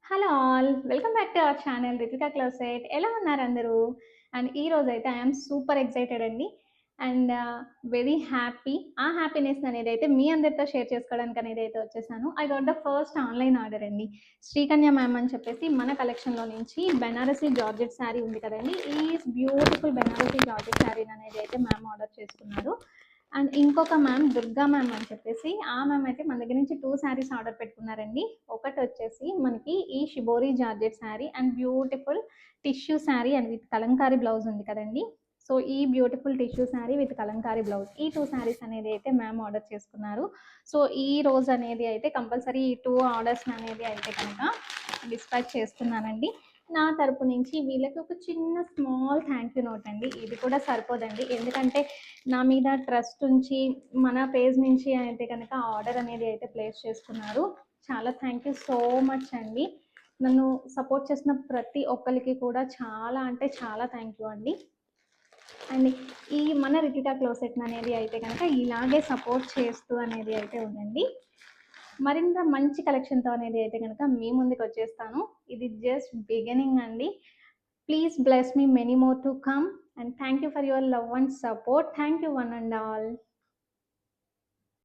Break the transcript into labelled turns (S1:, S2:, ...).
S1: Hello all. Welcome back to our channel 'Ritika closet'. ఎలా ఉన్నారు అందరూ? అండ్ ఈరోజైతే ఐయామ్ సూపర్ ఎక్సైటెడ్ అండి. And very happy. ఆ హ్యాపీనెస్ అనేదైతే మీ అందరితో షేర్ చేసుకోవడానికి అనేదైతే వచ్చేసాను. I got the first online order అండి. శ్రీకన్య మ్యామ్ అని చెప్పేసి మన కలెక్షన్‌లో నుంచి బెనారసి జార్జెట్ శారీ ఉంది కదండీ! ఈ బ్యూటిఫుల్ బెనారసి జార్జెట్ శారీని అనేది అయితే మ్యామ్ ఆర్డర్ చేసుకున్నారు. అండ్ ఇంకొక మ్యామ్ దుర్గా మ్యామ్ అని చెప్పేసి ఆ మ్యామ్ అయితే మన దగ్గర నుంచి 2 శారీస్ ఆర్డర్ పెట్టుకున్నారండి. ఒకటొచ్చేసి మనకి ఈ shibori georgette sari and beautiful tissue sari and with Kalamkari blouse ఉంది కదండీ! సో, ఈ beautiful tissue sari with Kalamkari blouse ఈ 2 శారీస్ అనేది అయితే మ్యామ్ ఆర్డర్ చేసుకున్నారు. సో, ఈ రోజు అనేది అయితే కంపల్సరీ ఈ 2 ఆర్డర్స్ అనేది అయితే కనుక డిస్పాచ్ చేస్తున్నానండి. నా తరపు నుంచి వీళ్ళకి ఒక చిన్న స్మాల్ థ్యాంక్ యూ నోట్ అండి. ఇది కూడా సరిపోదండి. ఎందుకంటే నా మీద ట్రస్ట్ ఉంచి మన పేజ్ నుంచి అయితే కనుక ఆర్డర్ అనేది అయితే ప్లేస్ చేసుకున్నారు. చాలా థ్యాంక్ యూ సో మచ్ అండి. నన్ను సపోర్ట్ చేసిన ప్రతి ఒక్కరికి కూడా చాలా అంటే చాలా థ్యాంక్ యూ అండి. అండ్ ఈ మన రితికా క్లోసెట్ అనేది అయితే కనుక ఇలాగే సపోర్ట్ చేస్తూ అనేది అయితే ఉండండి. మరింత మంచి కలెక్షన్‌తో అనేది అయితే గనక మీ ముందుకు వచ్చేస్తాను. ఇది జస్ట్ బిగినింగ్ అండి. Please bless me many more to come and thank you for your love and support. Thank you one and all.